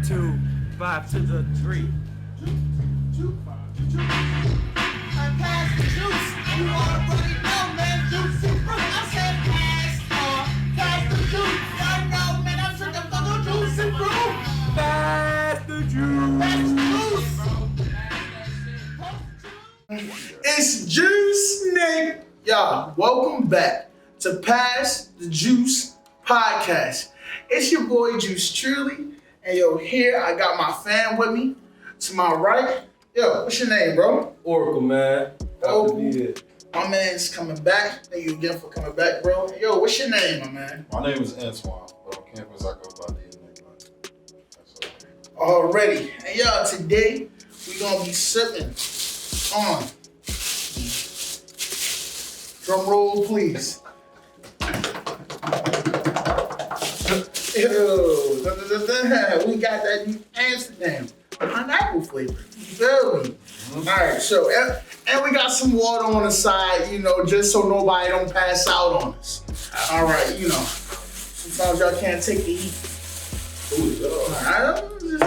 2, 5 to the 3. I pass the juice. You already know, man. Juicy fruit. I said pass the juice. I know, man. I'm such a fucking juicy fruit. Pass the juice. Pass the juice. It's Juice Nick. Y'all, welcome back to Pass the Juice podcast. It's your boy Juice Truly. And yo, here I got my fam with me. To my right, yo, what's your name, bro? Oracle, man. Happy to be here. My man's coming back. Thank you again for coming back, bro. Yo, what's your name, my man? My name is Antoine, but on campus I go by the Nick. That's Already. And y'all, today we gonna be sipping on. Drum roll, please. Ew, we got that New Amsterdam pineapple flavor. You feel me? Alright, so and we got some water on the side, you know, just so nobody don't pass out on us. Alright, you know. Sometimes y'all can't take the heat. Alright, just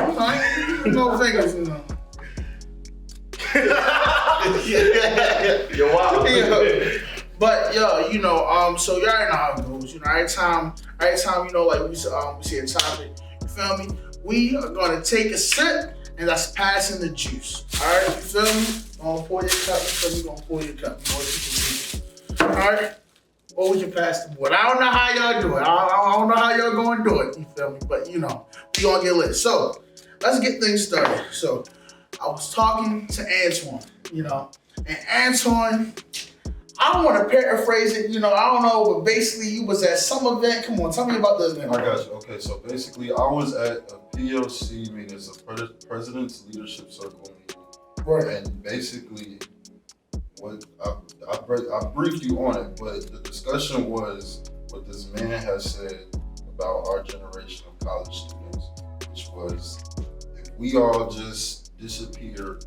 no fingers, you know. You're wild. But yo, you know, so y'all already know how it goes. You know, every time, you know, like we see a topic, you feel me? We are gonna take a sip, and that's passing the juice. All right, you feel me? Gonna pour your cup, so you gonna pour your cup. All right, or we can pass the board. I don't know how y'all do it. I don't know how y'all gonna do it. You feel me? But you know, we gonna get lit. So let's get things started. So I was talking to Antoine, you know, and Antoine. I don't want to paraphrase it, you know, I don't know, but basically you was at some event. Come on, tell me about this event. I got you. Okay, so basically I was at a PLC meeting, it's a President's Leadership Circle meeting. Right. And basically, what I briefed you on it, but the discussion was what this man has said about our generation of college students, which was if we all just disappear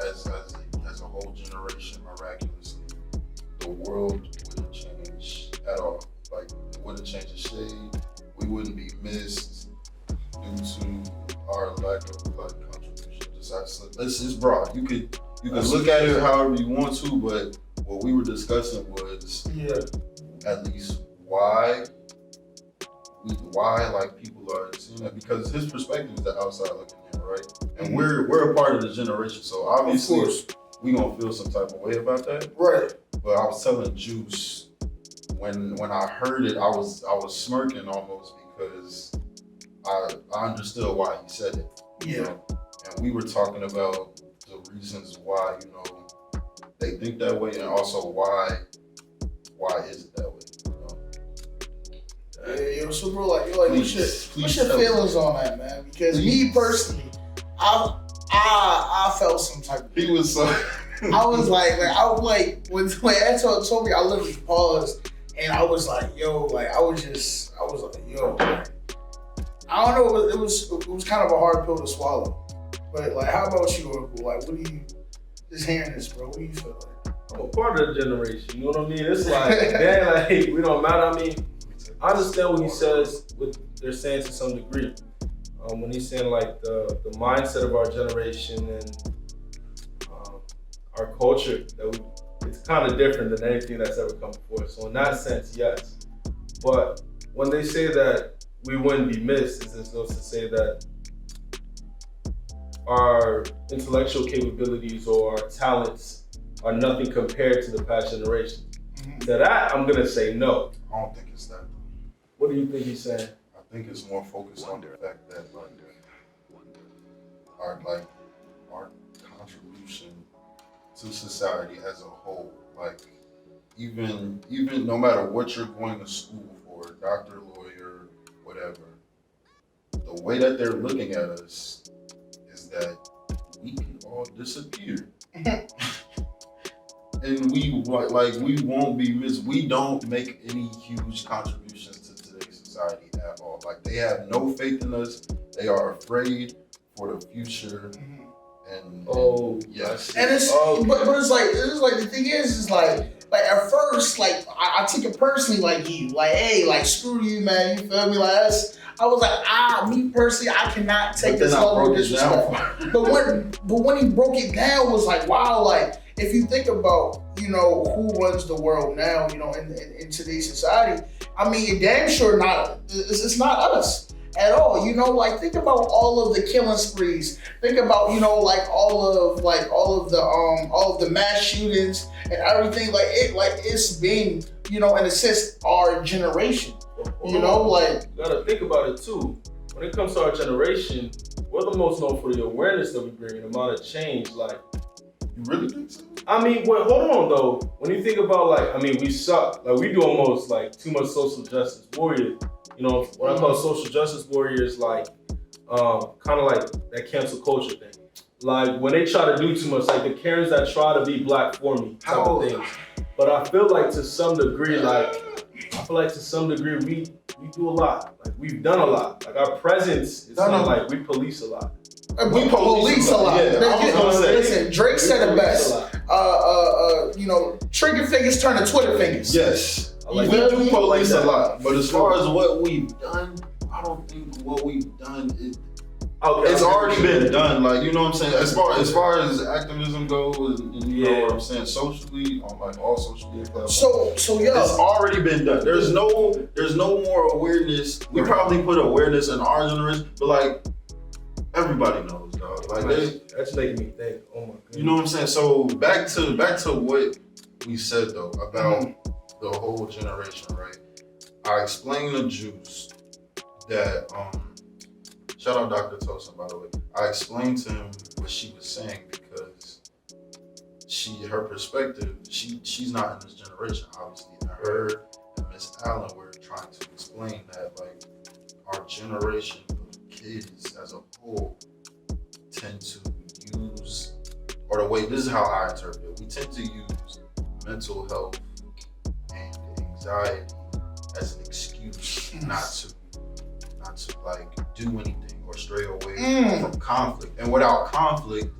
as a whole generation miraculously, the world wouldn't change at all. Like, it wouldn't change a shade. We wouldn't be missed due to our lack of contribution. This is broad. You could look at it however you want to, but what we were discussing was at least why like people are seeing that, because his perspective is the outside looking in, right? And we're a part of the generation, so obviously we gonna feel some type of way about that. Right. But I was telling Juice when I heard it, I was smirking almost because I understood why he said it. Yeah. You know? And we were talking about the reasons why, you know, they think that way, and also why is it that way? You know? Yeah, so bro, like, what's your feelings on that, man? Because me personally, I felt some type of. He was so. I was like when Antoine told me, I literally paused and I was like, yo, like I was like, yo, like, I don't know, it was kind of a hard pill to swallow. But like, how about you, Oracle? Like, what do you just hearing this, bro? What do you feel like? I'm a part of the generation, you know what I mean? It's like, damn, like, we don't matter. I mean, I understand what he says, what they're saying to some degree. When he's saying like the mindset of our generation and our culture, it's kind of different than anything that's ever come before. So in that sense, yes. But when they say that we wouldn't be missed, it's as though to say that our intellectual capabilities or our talents are nothing compared to the past generation. To that, I'm gonna say no. I don't think it's that. What do you think he's saying? I think it's more focused on the fact that our contribution to society as a whole, like even no matter what you're going to school for, doctor, lawyer, whatever, the way that they're looking at us is that we can all disappear. And we won't be missed. We don't make any huge contributions to today's society at all. Like, they have no faith in us. They are afraid for the future. And yes. And it's but it's like the thing is like at first, like I took it personally, like you, like, hey, like screw you, man, you feel me? Like I was like, me personally, I cannot take But this then I level of broke it down disrespect. But when he broke it down, it was like, wow, like if you think about, you know, who runs the world now, you know, in today's society, I mean, damn sure it's not us at all. You know, like think about all of the killing sprees. Think about, you know, like all of the mass shootings and everything. It's been, you know, in a sense, our generation. You know, like you gotta think about it too. When it comes to our generation, we're the most known for the awareness that we bring, the amount of change. Like, You really think so? I mean, hold on though. When you think about like, I mean, we suck. Like, we do almost like too much social justice warrior. You know, what I call social justice warrior is like, kind of like that cancel culture thing. Like when they try to do too much, like the Karens that try to be black for me type of things. But I feel like to some degree, we do a lot. Like we've done a lot. Like our presence is kind of like we police a lot. We police a lot. Yeah, I was gonna say. Listen, Drake said it best. You know, trigger fingers turn to Twitter fingers. Yes. Like, we do police like a lot, but as far as what we've done, I don't think what we've done is. It's already been done, like, you know what I'm saying. As far as activism goes, and you know what I'm saying, socially on like all social media platforms. So yeah, it's already been done. There's no more awareness. We probably put awareness in our generation, but like everybody knows, dog. Like that's making me think. Oh my goodness. you know what I'm saying. So back to what we said though about the whole generation, right? I explained to Juice that shout out Dr. Tosin, by the way. I explained to him what she was saying because her perspective, she's not in this generation, obviously. And her and Miss Allen were trying to explain that like our generation of kids as a whole tend to use, or the way, this is how I interpret it, we tend to use mental health and anxiety as an excuse not to like do anything or stray away from conflict. And without conflict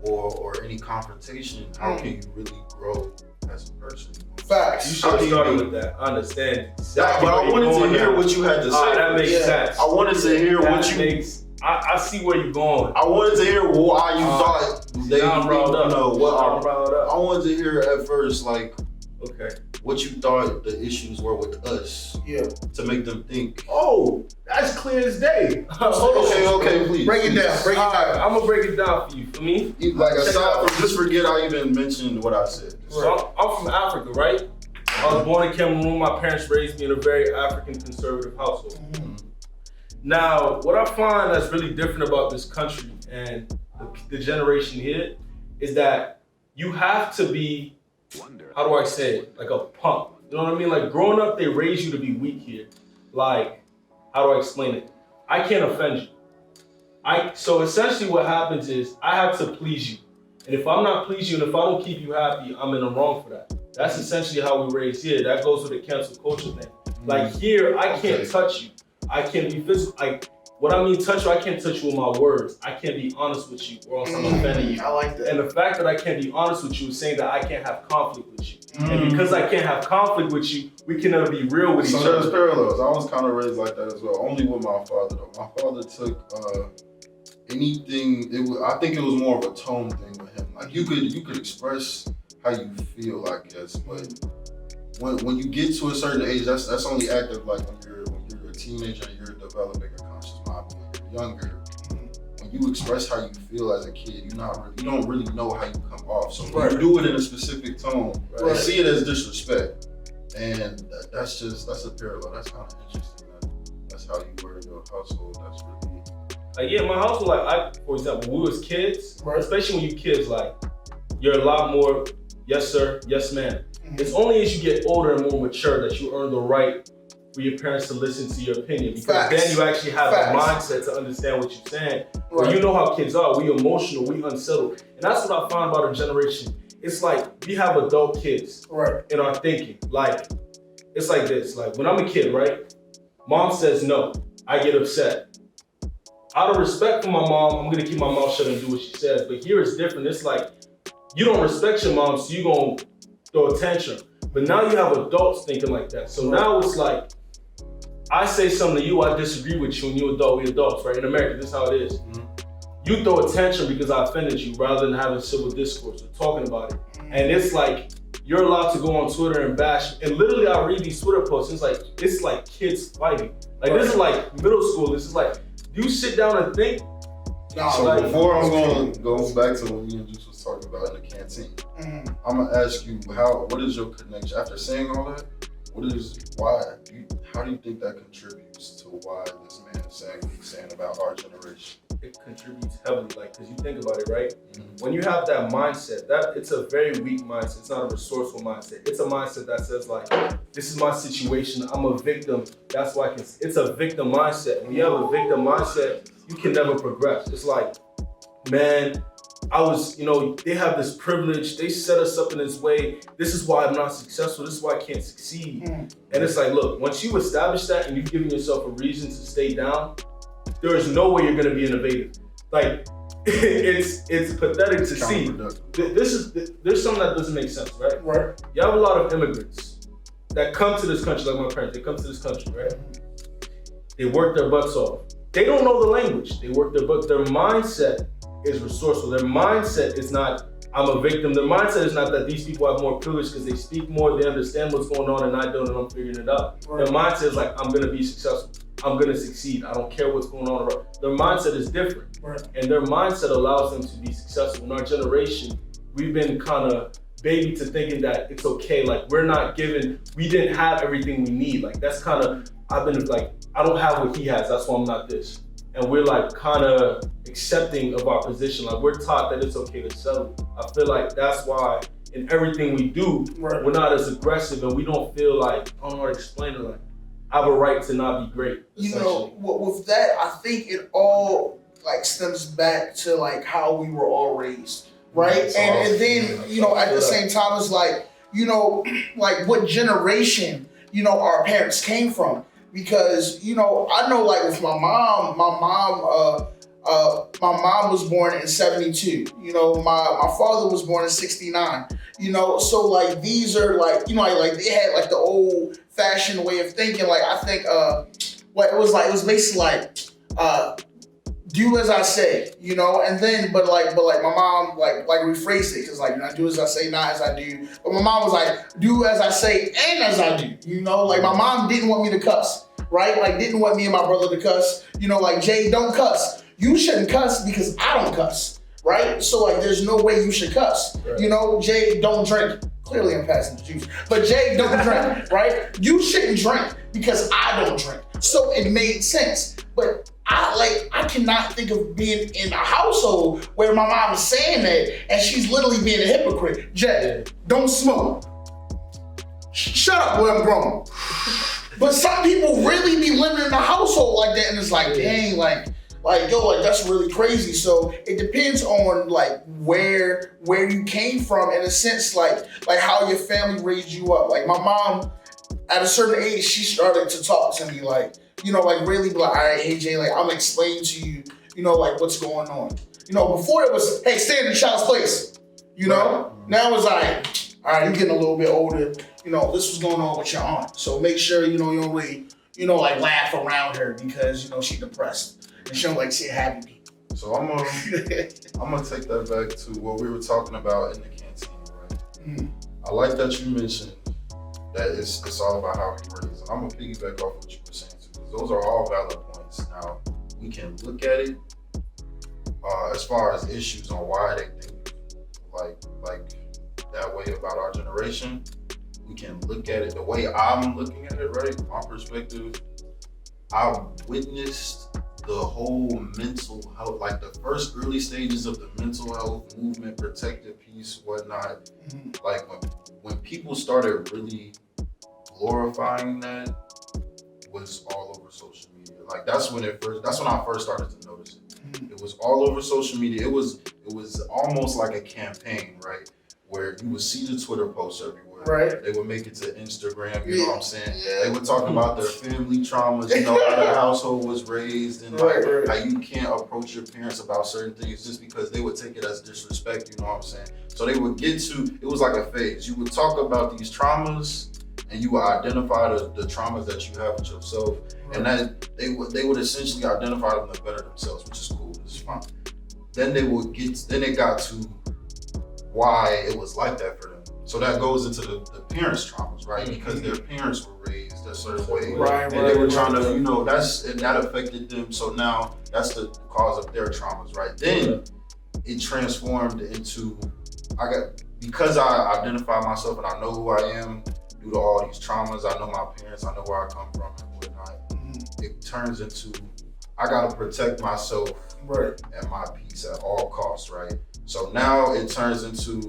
or any confrontation, how can you really grow as a person? facts. You should have started with that. I understand. But I wanted to hear what you had to say. That makes sense. I wanted to hear what you. I see where you're going. I wanted to hear why you thought they, now I'm riled up. I wanted to hear at first, like, okay, what you thought the issues were with us. Yeah. To make them think. Oh, that's clear as day. Okay, please. Break it down. I'm gonna break it down for you. For me, like aside from, just forget I even mentioned what I said. So I'm from Africa, right? I was born in Cameroon. My parents raised me in a very African conservative household. Now, what I find that's really different about this country and the generation here is that you have to be, how do I say it, like a punk. You know what I mean? Like growing up, they raise you to be weak here. Like, how do I explain it? I can't offend you. So essentially what happens is I have to please you. And if I'm not pleasing you and if I don't keep you happy, I'm in the wrong for that. That's essentially how we raise here. That goes with the cancel culture thing. Like here, I can't touch you. I can't be physical. What I mean touch you, I can't touch you with my words. I can't be honest with you or else I'm offending you. I like that. And the fact that I can't be honest with you is saying that I can't have conflict with you. And because I can't have conflict with you, we can never be real with each So there's other. parallels. I was kind of raised like that as well. Only with my father though. My father took anything. I think it was more of a tone thing with him. Like you could express how you feel, I guess, but when you get to a certain age, that's only active like when you're a teenager and you're developing a conscious mind. But when you're younger, when you express how you feel as a kid, you don't really know how you come off. So when you do it in a specific tone, they see it as disrespect, and that's a parallel. That's kind of interesting. That's how you were in your household. That's really. Yeah, my household, for example, when we was kids, especially when you kids, like, you're a lot more, yes sir, yes ma'am. It's only as you get older and more mature that you earn the right for your parents to listen to your opinion. Because then you actually have the mindset to understand what you're saying. Or you know how kids are, we emotional, we unsettled. And that's what I found about our generation. It's like, we have adult kids in our thinking. Like, it's like this, like when I'm a kid, right? Mom says no, I get upset. Out of respect for my mom, I'm gonna keep my mouth shut and do what she says. But here it's different. It's like, you don't respect your mom, so you're gonna throw a tantrum. But now you have adults thinking like that. So now it's like, I say something to you, I disagree with you, and you adult, we adults, right? In America, this is how it is. You throw a tantrum because I offended you rather than having civil discourse or talking about it. And it's like, you're allowed to go on Twitter and bash. And literally, I read these Twitter posts, it's like kids fighting. Like, this is like middle school. This is like, do you sit down and think? So like, before I'm going to go back to what me and Juice was talking about in the canteen, I'm going to ask you, what is your connection? After saying all that, how do you think that contributes to why this man is saying what he's saying about our generation? It contributes heavily, like, because you think about it, right? When you have that mindset, it's a very weak mindset. It's not a resourceful mindset. It's a mindset that says, like, this is my situation. I'm a victim. That's why it's a victim mindset. When you have a victim mindset, you can never progress. It's like, man, they have this privilege. They set us up in this way. This is why I'm not successful. This is why I can't succeed. And it's like, look, once you establish that and you've given yourself a reason to stay down, there is no way you're gonna be innovative. Like, it's pathetic to see. There's something that doesn't make sense, right? Right. You have a lot of immigrants that come to this country, like my parents. They come to this country, right? They work their butts off. They don't know the language. They work their butts. Their mindset is resourceful. Their mindset is not, I'm a victim. Their mindset is not that these people have more privilege because they speak more, they understand what's going on, and I don't, and I'm figuring it out. Right. Their mindset is like, I'm gonna be successful. I'm gonna succeed. I don't care what's going on around. Their mindset is different. Right. And their mindset allows them to be successful. In our generation, we've been kind of baby to thinking that it's okay. Like, we didn't have everything we need. Like, that's kind of, I've been like, I don't have what he has, that's why I'm not this. And we're like kind of accepting of our position. Like, we're taught that it's okay to settle. I feel like that's why in everything we do, we're not as aggressive and we don't feel like, I don't know how to explain it, like, I have a right to not be great. You know, with that, I think it all like stems back to like how we were all raised, right? And then, you know, at the same time, it's like, you know, like what generation, you know, our parents came from. Because, you know, I know like with my mom was born in 72. You know, my father was born in 69. You know, so like these are like, you know, like they had like the old fashioned way of thinking. Like I think what it was basically like do as I say, you know, and then but like my mom like rephrased it because like, you know, do as I say, not as I do. But my mom was like, do as I say and as I do. You know, like my mom didn't want me to cuss, right? Like didn't want me and my brother to cuss. You know, like Jay, don't cuss. You shouldn't cuss because I don't cuss, right? So like, there's no way you should cuss. Right. You know, Jay, don't drink. Clearly I'm passing the juice, but Jay, don't drink, right? You shouldn't drink because I don't drink. So it made sense, but I cannot think of being in a household where my mom is saying that and she's literally being a hypocrite. Jay, don't smoke. Shut up, boy, I'm grown. But some people really be living in a household like that, and it's like, dang, like yo, like that's really crazy. So it depends on like where you came from, in a sense, like how your family raised you up. Like my mom, at a certain age, she started to talk to me like, you know, like really be like, all right, hey Jay, like I'm gonna explain to you, you know, like what's going on. You know, before it was, hey, stay in the child's place. You know, now it's like, all right, you're getting a little bit older. You know, this was going on with your aunt. So make sure, you know, you don't really, you know, like laugh around her because, you know, she's depressed and she don't like see happy people. So I'm gonna take that back to what we were talking about in the canteen, right? Mm-hmm. I like that you mentioned that it's all about how he raised. And I'm gonna piggyback off what you were saying too, because those are all valid points. Now, we can look at it as far as issues on why they think like that way about our generation. We can look at it the way I'm looking at it, right? My perspective, I've witnessed the whole mental health, like the first early stages of the mental health movement, protective piece, whatnot. Mm-hmm. Like when people started really glorifying that was all over social media. Like that's when I first started to notice it. Mm-hmm. It was all over social media. It was almost like a campaign, right? Where you would see the Twitter posts everywhere. Right. They would make it to Instagram, you know what I'm saying? Yeah. They would talk about their family traumas, you know, how their household was raised and like how you can't approach your parents about certain things just because they would take it as disrespect, you know what I'm saying? So they would get to, it was like a phase. You would talk about these traumas and you will identify the traumas that you have with yourself, and that they would essentially identify them to better themselves, which is cool. It's fine. Then it got to why it was like that for them. So that goes into the parents' traumas, right? Because their parents were raised a certain way, and they were trying to, that affected them. So now that's the cause of their traumas, right? Then it transformed into because I identify myself and I know who I am due to all these traumas. I know my parents, I know where I come from and whatnot. It turns into I gotta protect myself and my peace at all costs, right? So now it turns into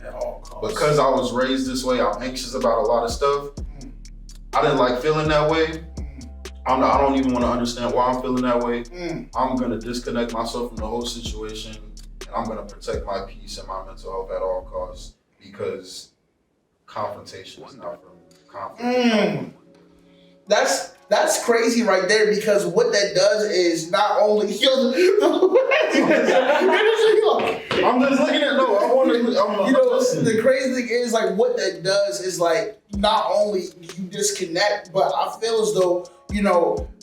at all costs. Because I was raised this way, I'm anxious about a lot of stuff. I didn't like feeling that way. I don't even want to understand why I'm feeling that way. I'm gonna disconnect myself from the whole situation, and I'm gonna protect my peace and my mental health at all costs because confrontation is not for me. Confrontation. That's crazy right there, because what that does is not only I'm just looking at the crazy thing is like what that does is like not only you disconnect, but I feel as though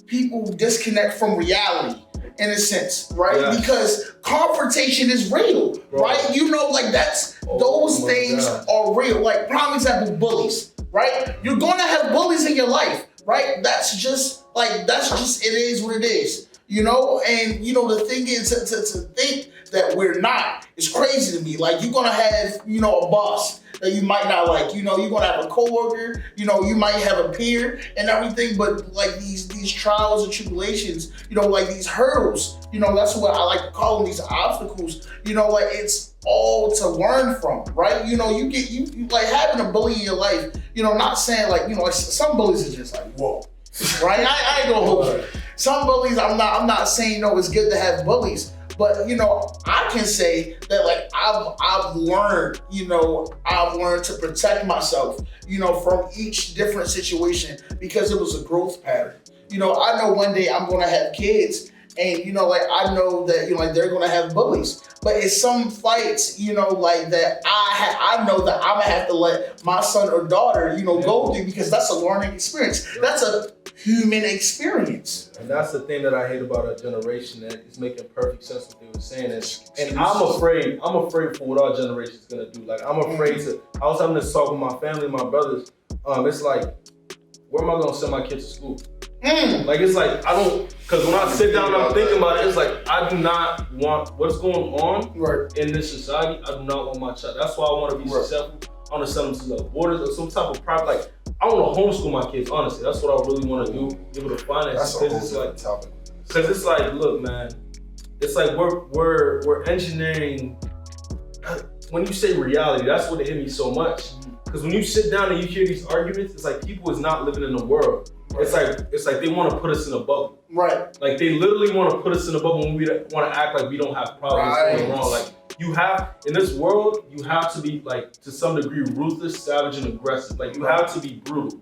people disconnect from reality in a sense, right? Yeah. Because confrontation is real, right? Those things are real. Like prime example, bullies, right? You're gonna have bullies in your life, right? That's just it is what it is, and the thing is to think that we're not is crazy to me. Like you're gonna have, a boss that you might not like, you're gonna have a coworker, you might have a peer and everything, but like these trials and tribulations, like these hurdles, that's what I like to call them, these obstacles, like it's all to learn from, right? You like having a bully in your life, not saying like, like some bullies are just like, whoa, right? I ain't gonna hold you. Some bullies, I'm not saying, it's good to have bullies, but I can say that like I've learned to protect myself, from each different situation because it was a growth pattern. I know one day I'm gonna have kids, and I know that they're gonna have bullies. But in some fights, like that, I know that I'm gonna have to let my son or daughter, go through, because that's a learning experience. That's a human experience. And that's the thing that I hate about our generation, that it's making perfect sense what they were saying. And I'm afraid for what our generation is gonna do. Like I'm afraid I was having this talk with my family, my brothers. It's like, where am I gonna send my kids to school? Like it's like because when I sit down and I'm thinking about it, it's like I do not want what's going on in this society. I do not want my child. That's why I want to be successful. I want to send them to the borders or some type of private. Like I want to homeschool my kids. Honestly, that's what I really want to do. Be able to finance. Because it's like, look, man, it's like we're engineering. When you say reality, that's what it hit me so much. Because when you sit down and you hear these arguments, it's like people is not living in the world. It's like they want to put us in a bubble. Right. Like they literally want to put us in a bubble when we want to act like we don't have problems going wrong. Like you have, in this world, you have to be like, to some degree, ruthless, savage, and aggressive. Like you have to be brutal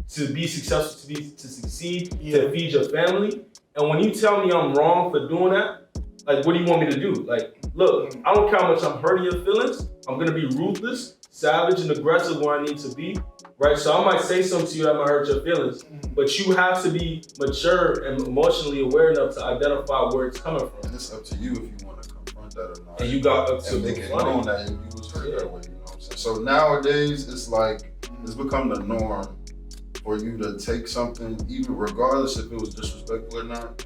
to be successful, to succeed, to feed your family. And when you tell me I'm wrong for doing that, like what do you want me to do? Like, look, I don't care how much I'm hurting your feelings. I'm going to be ruthless, savage, and aggressive where I need to be. Right, so I might say something to you that might hurt your feelings, but you have to be mature and emotionally aware enough to identify where it's coming from. And it's up to you if you want to confront that or not. And you got up to make it known that you was hurt that way. You know what I'm saying? So nowadays, it's like it's become the norm for you to take something, even regardless if it was disrespectful or not,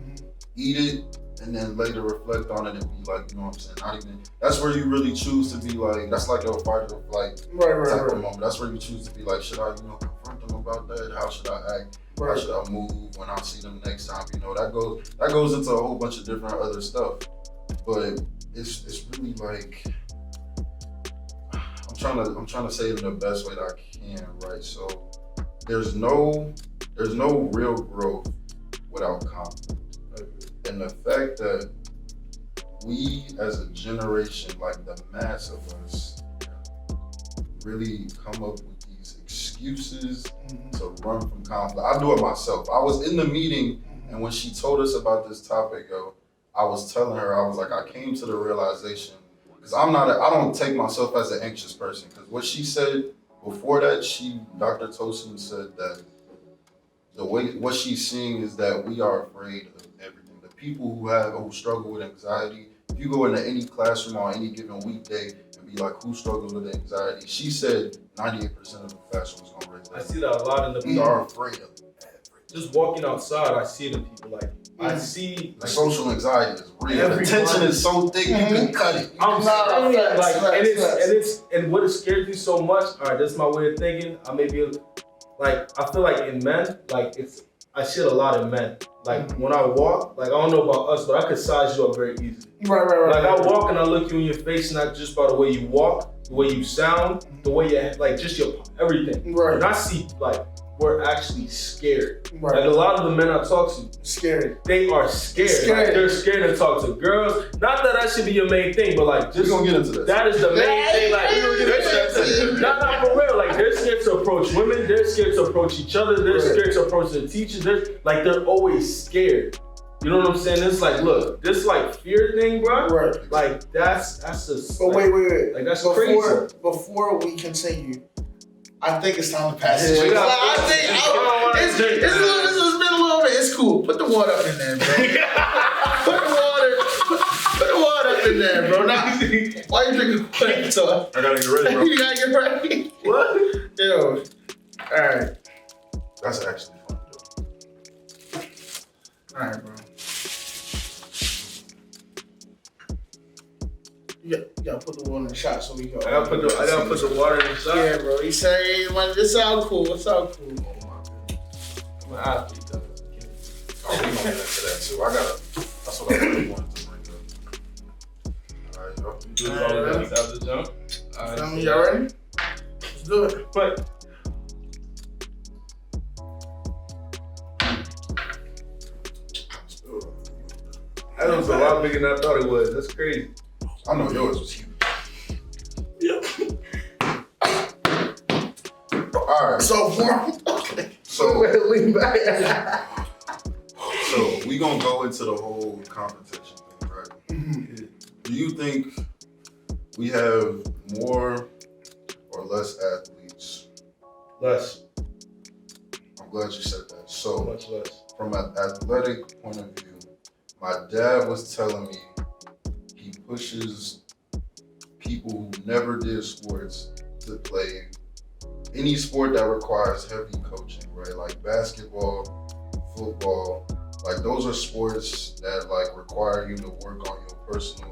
eat it, and then later reflect on it and be like, you know what I'm saying? Not even. That's where you really choose to be like. That's like your fight or flight type of moment. That's where you choose to be like, should I, confront them about that? How should I act? How should I move when I see them next time? That goes into a whole bunch of different other stuff. But it's really like I'm trying to say it in the best way that I can, right? So there's no real growth without conflict. And the fact that we as a generation, like the mass of us, really come up with these excuses to run from conflict. I do it myself. I was in the meeting, and when she told us about this topic, I was telling her, I was like, I came to the realization, because I don't take myself as an anxious person, because what she said before that, Dr. Tosin said that what she's seeing is that we are afraid of everything. The people who struggle with anxiety, if you go into any classroom on any given weekday and be like, who struggles with anxiety? She said 98% of the classroom is gonna raise that. I see that a lot in the We are afraid of it. Just walking outside, I see it in people. Like I see The social anxiety is real. The Everybody- tension is so thick you can cut it. I'm Nah, saying, facts, like, facts. and what has scared you so much? All right, that's my way of thinking. I feel like in men, like I see it a lot in men. Like when I walk, like I don't know about us, but I could size you up very easily. Right. Like I walk and I look you in your face, not just by the way you walk, the way you sound, the way you like just your everything. Right. And I see like we're actually scared. Right. Like a lot of the men I talk to, Scary. they are scared. Like they're scared to talk to girls. Not that should be your main thing, but like We're just gonna get into this. that is the main thing. Like Yeah, they're scared to, not for real. Like they're scared to approach women. They're scared to approach each other. They're scared to approach their teachers. They're always scared. You know what I'm saying? It's like, look, this like fear thing, bro. Right. Like that's just. But wait. Like that's Before crazy. we continue, I think it's time to pass it. Yeah, we gotta- It's been a little bit. It's cool. Put the water up in there, bro. Put the water up in there, bro. Now, why you drinking water? So I gotta get ready, bro. you gotta get ready. What? Yo. All right. That's actually fun, though. All right, bro. You gotta put the water in the shot so we go. I gotta put the water in the shot. Yeah, bro. He said, hey, man, this sound cool. It sound cool. I'm an athlete, though. Oh, we gonna get into that too. That's what I really wanted to bring up. Alright, yo. Do this all the way after the jump. Family, y'all ready? Let's do it. But that was a lot bigger than I thought it was. That's crazy. I know yours was huge. Alright, So warm. so Lean back. we gonna go into the whole competition thing, right? Do you think we have more or less athletes? Less. I'm glad you said that. So Much less. from an athletic point of view, my dad was telling me he pushes people who never did sports to play any sport that requires heavy coaching, right? Like basketball, football, like those are sports that like require you to work on your personal,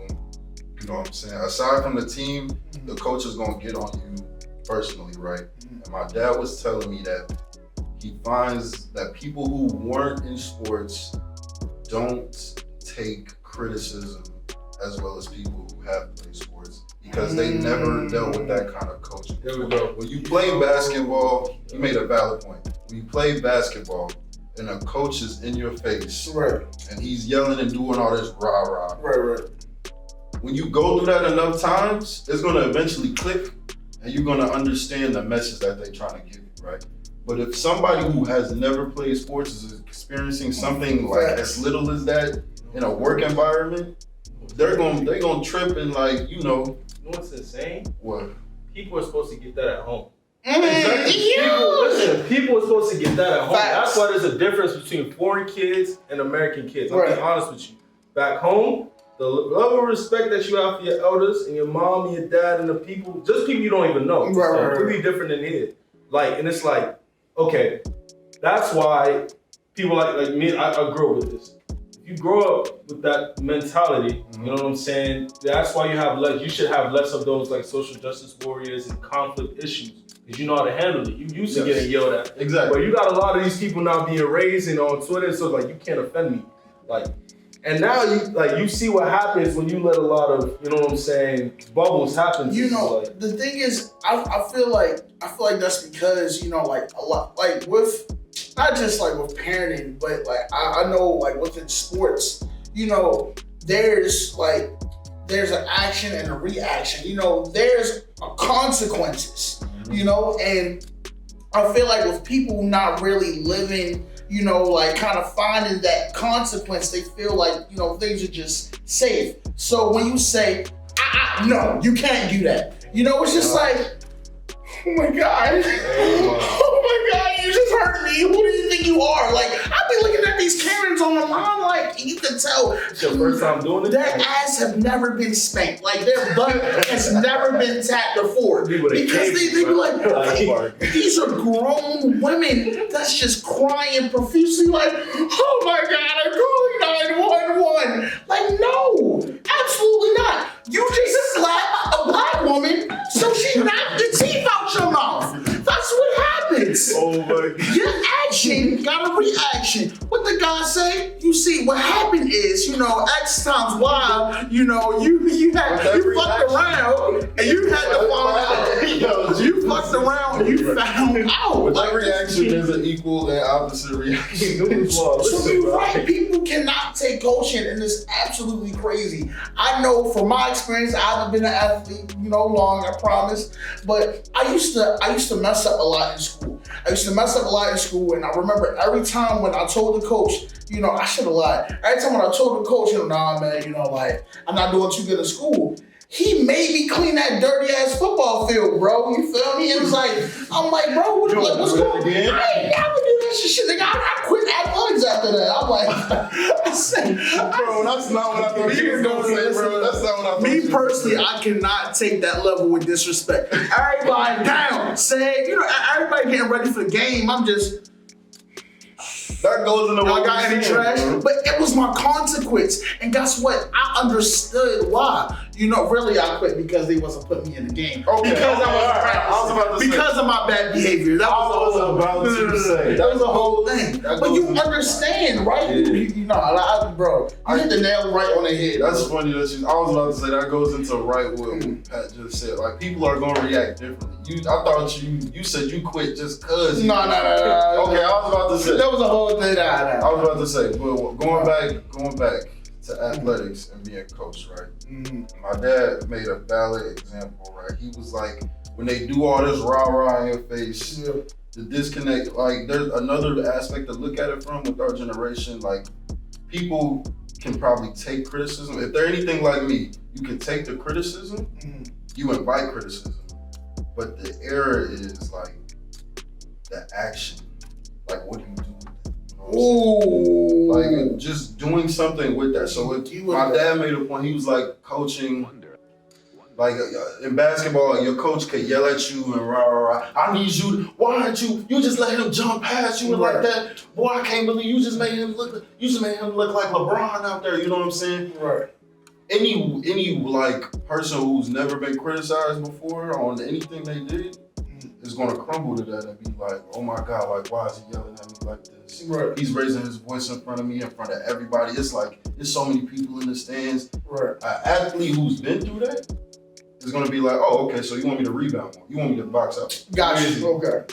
you know what I'm saying? Aside from the team, the coach is gonna get on you personally, right? And my dad was telling me that he finds that people who weren't in sports don't take criticism as well as people who have played sports because they never dealt with that kind of coaching. There we go. When you play basketball, you made a valid point. When you play basketball and a coach is in your face Right. and he's yelling and doing all this rah-rah, Right. when you go through that enough times, it's gonna eventually click and you're gonna understand the message that they're trying to give you, right? But if somebody who has never played sports is experiencing something like as little as that in a work environment, they're gonna trip and like, you know, You know what's insane? what? People are supposed to get that at home. Yeah. People are supposed to get that at home. Facts. That's why there's a difference between foreign kids and American kids. I'm Right. being honest with you. Back home, the level of respect that you have for your elders and your mom and your dad and the people, just people you don't even know, it's Right. completely different than here. Like, and it's like, okay, that's why people like me, I grew up with this. If you grow up with that mentality, you know what I'm saying? That's why you should have less of those like social justice warriors and conflict issues. Because you know how to handle it. You used to Yes. getting yelled at. Exactly. But you got a lot of these people now being raised and on Twitter, so like you can't offend me. Like, and now you see what happens when you let a lot of, you know what I'm saying, bubbles happen to You know, like, the thing is, I feel like that's because, you know, like a lot, like with not just like with parenting, but like I know like within sports, you know, there's an action and a reaction. You know, there's consequences. You know, and I feel like with people not really living, you know, like kind of finding that consequence, they feel like, you know, things are just safe. So when you say, no, you can't do that. You know, it's just like, Oh my God. Oh my God, you just hurt me. Who do you think you are? Like, I be looking at these Karens on the line, like, you can tell. It's your first time doing it? Their ass have never been spanked. Like, their butt has never been tapped before. Because they be like, these are grown women that's just crying profusely, like, oh my God, I'm calling 911. Like, no, absolutely not. You just slapped a black woman, so she knocked the teeth out your mouth. That's what happens. Oh my God. Your action got a reaction. What the guy say? You see, what happened is, X times Y, you fucked around and you had to find out. You fucked around and you found out. But that reaction is an equal and opposite reaction. So you're right. People cannot take coaching, and it's absolutely crazy. I know from my experience, I haven't been an athlete, long, I promise. But I used to mess up a lot in school. And I remember every time when I told the coach, I should have lied. Every time when I told the coach, nah, man, I'm not doing too good in school. He made me clean that dirty ass football field, bro. You feel me? It was like, I'm like, bro, what's going on? I ain't never do that shit. Nigga, I quit athletics after that. I'm like, bro, that's not what I thought you was gonna say, bro. That's not what I thought. Me personally, I cannot take that level with disrespect. Everybody down, say, everybody getting ready for the game. I'm just. That goes in the I got any trash, but it was my consequence. And guess what? I understood why. Really, I quit because they wasn't putting me in the game. Okay. Because I was practicing. Because of my bad behavior. That was the whole thing. But you understand, right? Bro, you hit the nail right on the head. That's funny that I was about to say that goes into right what Pat just said. Like, people are gonna react differently. I thought you said you quit just cause. No. Okay, I was about to say. That was a whole thing. I was about to say, but going back to athletics and being coached, right? Mm-hmm. My dad made a valid example, right? He was like, when they do all this rah-rah in your face, the disconnect, like, there's another aspect to look at it from with our generation. Like, people can probably take criticism. If they're anything like me, you can take the criticism, you invite criticism. But the error is, like, the action. Like, what do you do? Ooh. Like, just doing something with that. So my dad made a point. He was like, coaching, like in basketball, your coach could yell at you and rah, rah, rah. I need you. Why aren't you just let him jump past you and like that? Boy, I can't believe you just made him look like LeBron out there. You know what I'm saying? Right. Any like person who's never been criticized before on anything they did is gonna crumble to that and be like, oh my God, like, why is he yelling at me like this? Right. He's raising his voice in front of me, in front of everybody. It's like, there's so many people in the stands. Right. An athlete who's been through that is gonna be like, oh, okay, so you want me to rebound more. You want me to box out. Gotcha. Okay.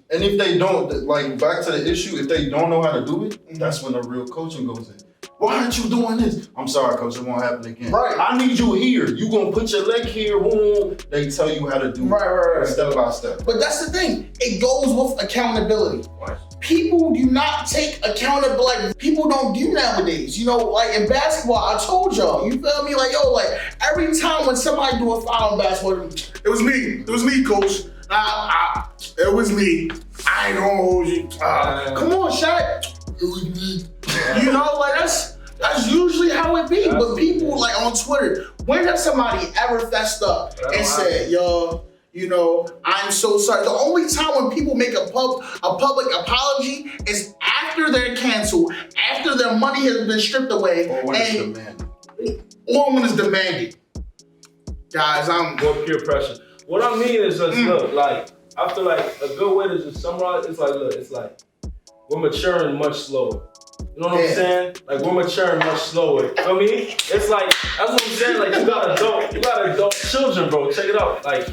And if they don't, like, back to the issue, if they don't know how to do it, that's when the real coaching goes in. Why aren't you doing this? I'm sorry, coach, it won't happen again. Right. I need you here. You gonna put your leg here, boom. They tell you how to do it. Right. Step by step. But that's the thing. It goes with accountability. Right. People do not take accountability. Like, people don't do nowadays. Like in basketball, I told y'all, you feel me? Like, every time when somebody do a foul in basketball, it was me. It was me, coach. It was me. I ain't gonna hold you. Come on, Shaq. It was me. That's usually how it be. But people like on Twitter, when has somebody ever fessed up and said, yo, I'm so sorry. The only time when people make a public apology is after they're canceled, after their money has been stripped away, or when it's demanded. Or when it's demanded. Guys, More peer pressure. What I mean is just, look, like, I feel like a good way to just summarize, it's like, we're maturing much slower. You know what I'm saying? Like, we're maturing much slower. You know what I mean? It's like, that's what I'm saying. Like, you got adult children, bro. Check it out. Like,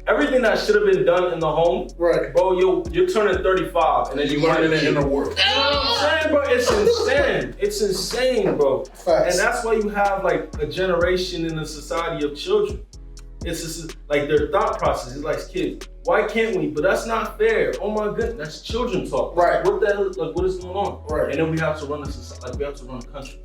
everything that should have been done in the home, right, bro, you're turning 35 and then you learning it in the world. You know what I'm saying, bro? It's insane. It's insane, bro. Facts. And that's why you have, like, a generation in a society of children. It's just like their thought process is like, kids, why can't we? But that's not fair. Oh my goodness, that's children talk. Right. What the hell? Like, what is going on? Right. And then we have to run a society. Like, we have to run a country.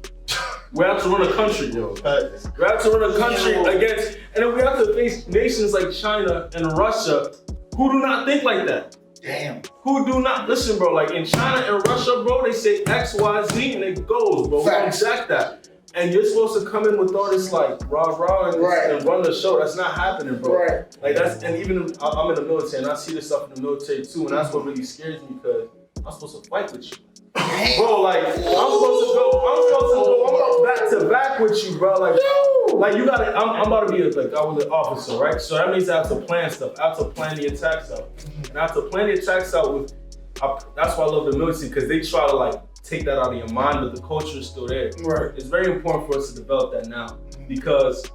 We have to run a country, yo. We have to run a country against, and then we have to face nations like China and Russia, who do not think like that. Damn. Who do not listen, bro? Like in China and Russia, bro, they say X, Y, Z, and it goes, bro. We don't jack that. And you're supposed to come in with all this like rah and run the show. That's not happening, bro. Right. Like that's, and even I'm in the military and I see this stuff in the military too, and that's what really scares me because I'm supposed to fight with you. Bro, like I'm supposed to go back to back with you, bro. Like you gotta. I'm about to be I was an officer, right? So that means I have to plan stuff. I have to plan the attacks out, and I have to plan the attacks out with. That's why I love the military because they try to like take that out of your mind, but the culture is still there. Right. It's very important for us to develop that now because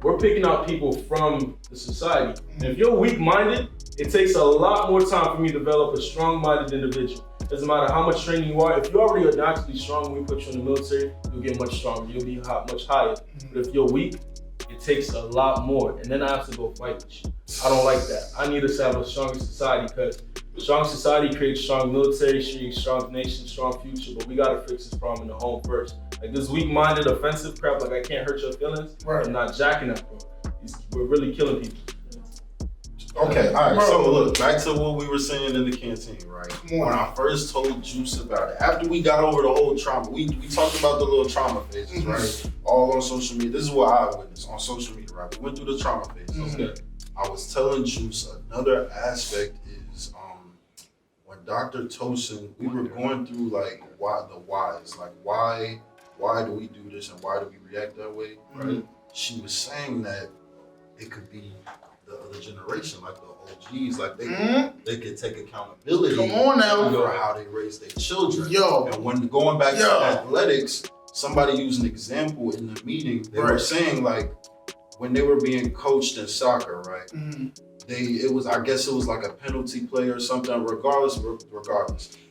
we're picking out people from the society. And if you're weak-minded, it takes a lot more time for me to develop a strong-minded individual. Doesn't matter how much training you are. If you're already naturally strong when we put you in the military, you'll get much stronger. You'll be much higher. But if you're weak, it takes a lot more. And then I have to go fight with you. I don't like that. I need us to have a stronger society because strong society creates strong military, strong nation, strong future. But we gotta fix this problem in the home first. Like this weak-minded, offensive crap, like I can't hurt your feelings. Right. I'm not jacking that, bro. We're really killing people. Okay, all right. Bro. So look, back to what we were saying in the canteen, right? When I first told Juice about it, after we got over the whole trauma, we talked about the little trauma phases, right? All on social media. This is what I witnessed on social media, right? We went through the trauma phases. Okay. I was telling Juice another aspect is when Dr. Tosin, we were going through like the whys, like why do we do this and why do we react that way, right? She was saying that it could be the other generation, like the OGs, like they could take accountability Come on now. for how they raise their children. Yo. And when going back to athletics, somebody used an example in the meeting. They were saying like when they were being coached in soccer, right? I guess it was like a penalty play or something. Regardless,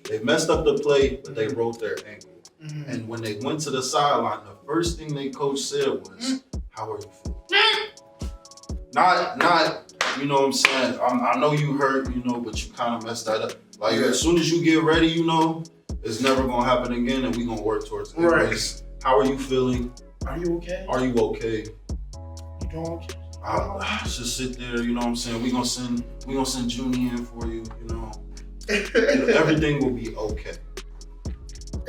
they messed up the play, but they rolled their ankle. And when they went to the sideline, the first thing they coach said was, "How are you feeling?" Not, you know what I'm saying? I know you hurt, you know, but you kind of messed that up. Like as soon as you get ready, you know, it's never gonna happen again, and we gonna work towards it. Right. Anyways, how are you feeling? Are you okay? Are you okay? You doing okay? I'll just sit there, you know what I'm saying? We gonna send Junie in for you, you know. Everything will be okay.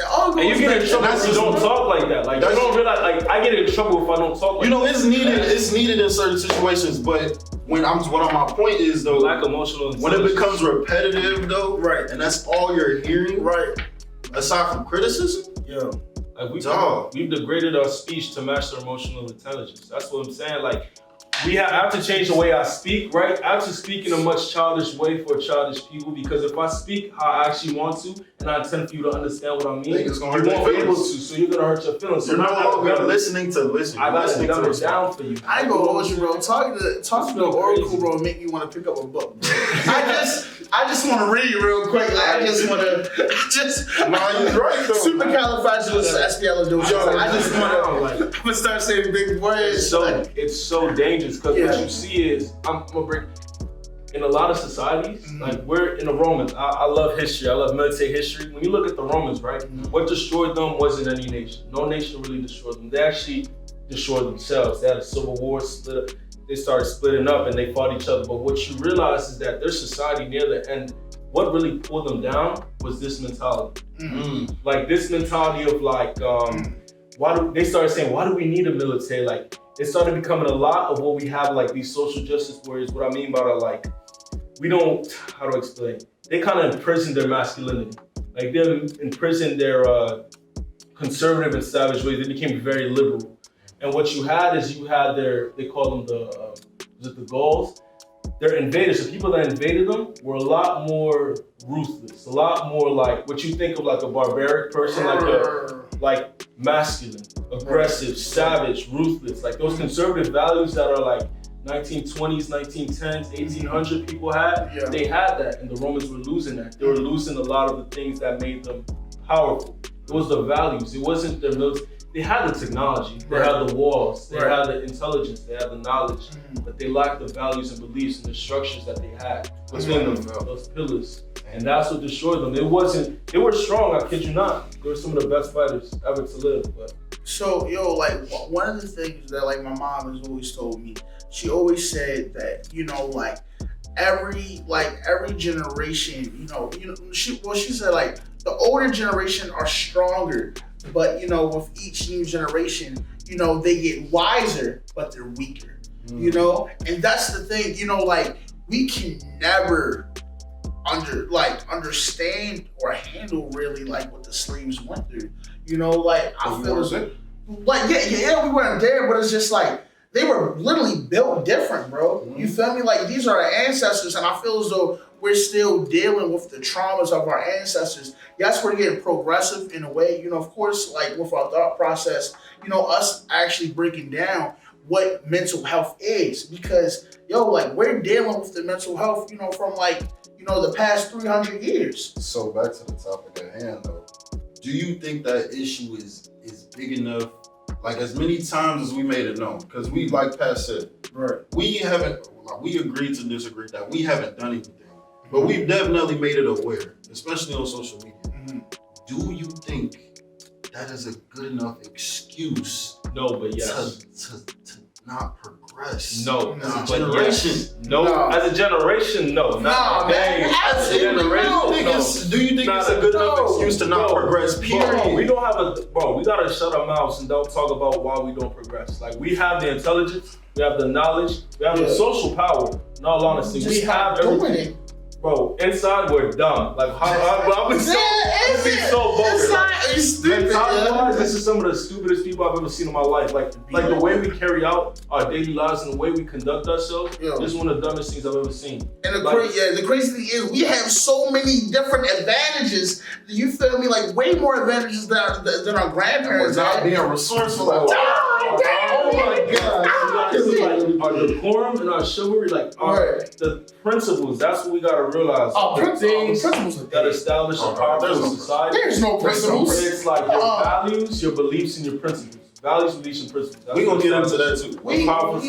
And you get in trouble if you don't talk like that. Like you don't realize, like I get in trouble if I don't talk like that. You know, it's needed in certain situations, but my point is though, lack emotional when it becomes repetitive though, Right. and that's all you're hearing, Right. aside from criticism, Yeah. Like Dog. we've degraded our speech to match their emotional intelligence. That's what I'm saying. Like I have to change the way I speak, right? I have to speak in a much childish way for childish people because if I speak how I actually want to and I intend for you to understand what I mean, it's gonna you hurt your won't be able to, feelings. so you're gonna hurt your feelings. So you're no now longer listening to listen. I gotta listening dumb to it down for you. I ain't gonna hold you, bro. Talking to the Oracle, bro, make me want to pick up a book. Bro. I just want to read real quick. Like, I just. Nah, you're right though. Supercalifragilisticexpialidocious. I just want to. I'm gonna start saying big words. It's so dangerous because what you see is I'm gonna bring in a lot of societies, like we're in the Romans. I love history. I love military history. When you look at the Romans, right, what destroyed them wasn't any nation. No nation really destroyed them. They actually destroyed themselves. They had a civil war, split up. They started splitting up and they fought each other. But what you realize is that their society near the end, what really pulled them down was this mentality. Like this mentality of like, they started saying, why do we need a military? Like it started becoming a lot of what we have, like these social justice warriors. What I mean by that, like, we don't, how do I explain? They kind of imprisoned their masculinity. Like they imprisoned their conservative and savage ways. They became very liberal. And what you had is they call them the Gauls. They're invaders. The people that invaded them were a lot more ruthless, a lot more like what you think of like a barbaric person, like masculine, aggressive, savage, ruthless. Like those conservative values that are like 1920s, 1910s, 1800 people had, they had that, and the Romans were losing that. They were losing a lot of the things that made them powerful. It was the values. It wasn't their military. They had the technology, they had the walls, they had the intelligence, they had the knowledge, but they lacked the values and beliefs and the structures that they had within them, those pillars. And that's what destroyed them. They were strong, I kid you not. They were some of the best fighters ever to live. But So, like one of the things that like my mom has always told me, she always said that, like every generation, she said like the older generation are stronger, but with each new generation, they get wiser, but they're weaker. And that's the thing, like we can never understand or handle really like what the slaves went through. Like I feel like we weren't there, but it's just like they were literally built different, bro. You feel me? Like these are our ancestors, and I feel as though we're still dealing with the traumas of our ancestors. Yes, we're getting progressive in a way, of course, like with our thought process, us actually breaking down what mental health is, because like we're dealing with the mental health, from like, the past 300 years. So back to the topic at hand though, do you think that issue is big enough? Like as many times as we made it known, because we, like Pat said, Right. we agreed to disagree that we haven't done anything, but we've definitely made it aware, especially on social media. Do you think that is a good enough excuse? No, but yes. To not progress. No, as a but generation. yes. No, as a generation, no. Nah, man. As a generation, do you think it's a good enough excuse to not progress? Period. We don't have we gotta shut our mouths and don't talk about why we don't progress. Like we have the intelligence, we have the knowledge, we have the social power. In all honesty, we have everything. Bro, inside we're dumb. Like I'm so bogus. Mentality-wise, this is some of the stupidest people I've ever seen in my life. Like the way we carry out our daily lives and the way we conduct ourselves. This is one of the dumbest things I've ever seen. And the crazy thing is we have so many different advantages. You feel me? Like way more advantages than our grandparents. Not being resourceful. Oh my God. Our decorum and our chivalry, the principles, that's what we gotta realize. Principles that establish a powerful society. There's no principles. It's like your values, your beliefs, and your principles. Values, beliefs, and principles. We're gonna get into that too. We're gonna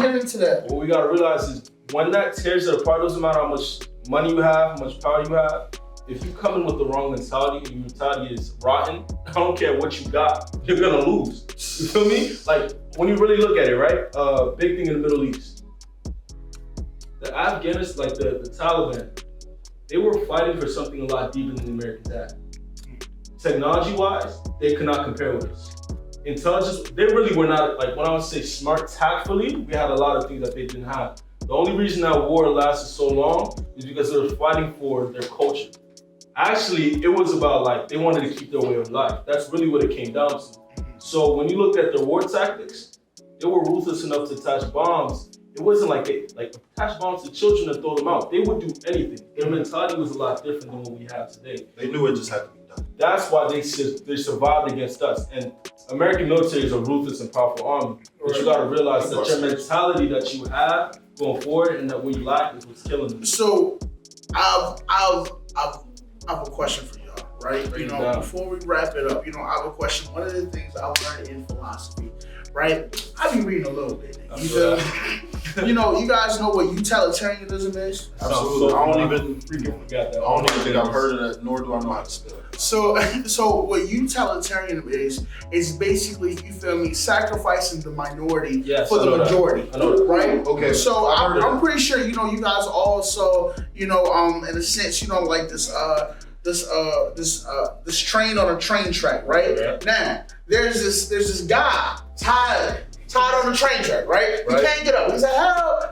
get into that. What we gotta realize is when that tears it apart, doesn't matter how much money you have, how much power you have. If you come in with the wrong mentality and your mentality is rotten, I don't care what you got, you're gonna lose. You feel me? Like when you really look at it, right? Big thing in the Middle East. The Afghanists, like the Taliban, they were fighting for something a lot deeper than the Americans had. Technology-wise, they could not compare with us. Intelligence, they really were not, like when I would say smart tactfully, we had a lot of things that they didn't have. The only reason that war lasted so long is because they were fighting for their culture. Actually, it was about like, they wanted to keep their way of life. That's really what it came down to. So when you looked at their war tactics, they were ruthless enough to attach bombs. It wasn't like they attach bombs to children and throw them out. They would do anything. Their mentality was a lot different than what we have today. They knew it just had to be done. That's why they survived against us. And American military is a ruthless and powerful army. But you gotta realize that your mentality that you have going forward and that what you lack is what's killing you. So I have a question for y'all, right? Before we wrap it up, I have a question. One of the things I learned in philosophy, right? I be reading a little bit. You feel me? You guys know what utilitarianism is? Absolutely. I don't even think I've heard of that, nor do I know how to spell it. So what utilitarianism is basically, you feel me, sacrificing the minority for the majority, right? Okay. So I'm pretty sure you guys also in a sense like this train on a train track, right? Yeah. Now there's this guy tied on the train track, right? He can't get up. He's like,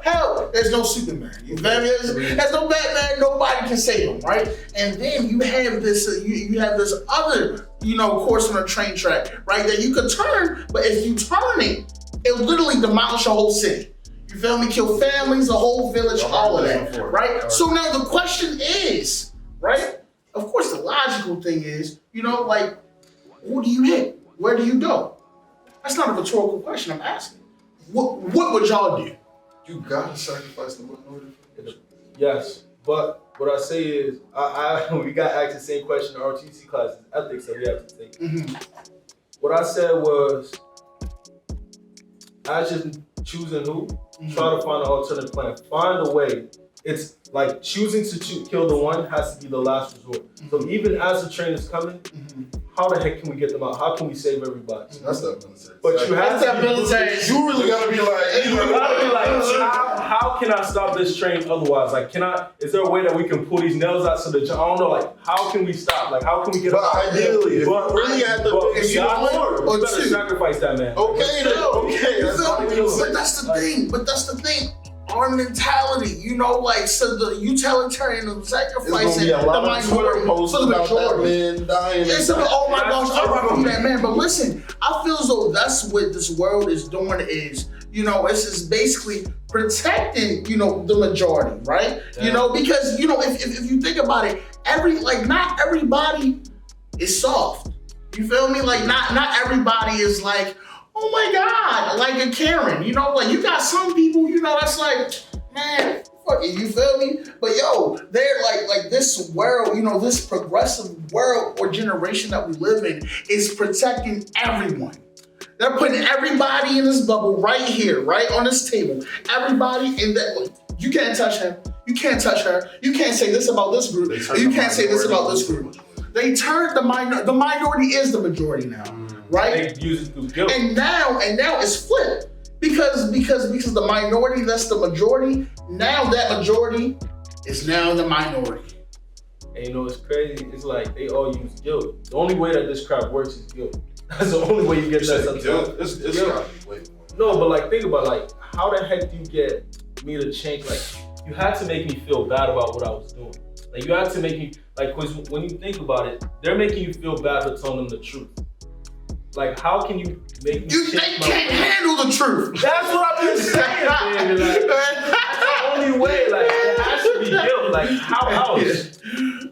help! There's no Superman. You feel me? There's no Batman. Nobody can save him, right? And then you have this, you have this other, course on a train track, right? That you could turn, but if you turn it, it'll literally demolish a whole city. You feel me? Kill families, the whole village, all of that, right? So now the question is, right? Of course, the logical thing is, who do you hit? Where do you go? That's not a rhetorical question I'm asking. What would y'all do? You gotta sacrifice the minority. Yes, but what I say is, we got asked the same question in ROTC classes, ethics that we have to take. Mm-hmm. What I said was, as just choosing who, try to find an alternate plan. Find a way. It's like choosing to kill the one has to be the last resort. So even as the train is coming, how the heck can we get them out? How can we save everybody? That's that military. But you have to military. You really gotta be like, how can I stop this train otherwise? Like, is there a way that we can pull these nails out so that, I don't know, like, how can we stop? Like, how can we get But out? ideally, if But you really had to if pick you one want- or You better two. sacrifice that man. Okay, then. Okay, You that's feel all me? you do. But that's the thing. Our mentality, you know, like, so the utilitarianism There's gonna sacrificing be a the lot of Twitter minority posts for the about that majority. man dying. It's like, oh my gosh, That's I rock true. with that man. But listen, I feel as though that's what this world is doing is, you know, it's just basically protecting, you know, the majority, right? Yeah. You know, because, you know, if you think about it, not everybody is soft. You feel me? Like, not everybody is like, oh my God, like a Karen. You know, like, you got some people, you know, that's like, man, fuck it, you feel me? But yo, they're like this world, you know, this progressive world or generation that we live in is protecting everyone. They're putting everybody in this bubble right here, right on this table. Everybody in that, you can't touch him, you can't touch her, you can't say this about this group, and you can't say this about this group. They turned the minority is the majority now, right? They use it through guilt. And now it's flipped because the minority that's the majority, now that majority is now the minority. And you know what's crazy? It's like they all use guilt. The only way that this crap works is guilt. That's the only way you get that stuff. Guilt? It's gotta be way more. No, but like think about like how the heck do you get me to change? Like you had to make me feel bad about what I was doing. Like you had to make me like, cause when you think about it, they're making you feel bad for telling them the truth. Like how can you make me They change my can't mind? handle the truth. That's what I've been saying, baby. Like, that's the only way. Like it has to be guilt. Like how else?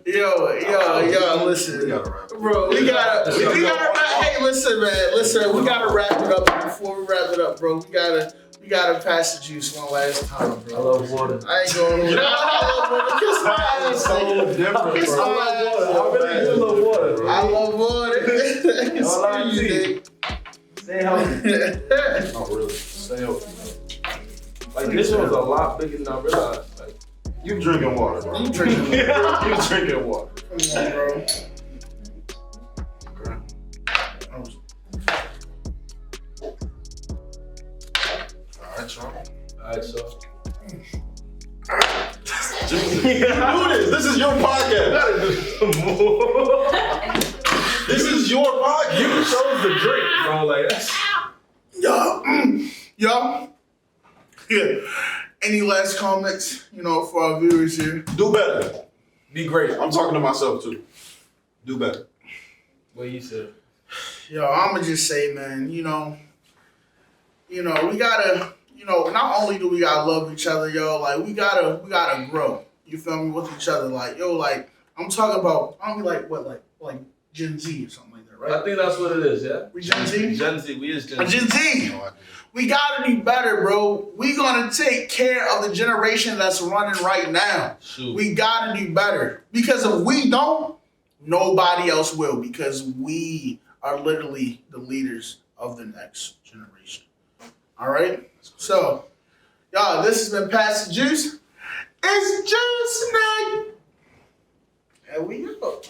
Yo, listen. We gotta wrap it. Bro, we gotta wrap. Hey, listen, man. Listen, we gotta wrap it up. Before we wrap it up, bro, we gotta pass the juice one last time, I bro. love water. I ain't going to I love water. Kiss my ass. So different, Kiss bro. my ass. I really do love water, bro. I love water. All I Screw you, need. Stay healthy. Oh, really? Stay healthy. Like this one's a lot bigger than I realized. Like You drinking water, bro. You drinking water. You drinking water. Come on, bro. Okay. Alright, y'all. alright, so You do this. This is your podcast. This is your podcast. you chose the drink, bro. Like that's Yo. Yeah. Any last comments, you know, for our viewers here? Do better. be great. I'm talking to myself too. Do better. What you said. Yo, I'ma just say, man, you know, we gotta, you know, not only do we gotta love each other, yo, like we gotta grow. You feel me, with each other. Like, yo, like I'm talking about, I don't be like what, like Gen Z or something like that, right? I think that's what it is, yeah? We Gen Z? Gen Z, we is Gen Z. Gen Z. No idea. We gotta do better, bro. We gonna take care of the generation that's running right now. Shoot. We gotta do better. Because if we don't, nobody else will. Because we are literally the leaders of the next generation. All right? So, y'all, this has been Pass the Juice. It's Juice Night. And we go.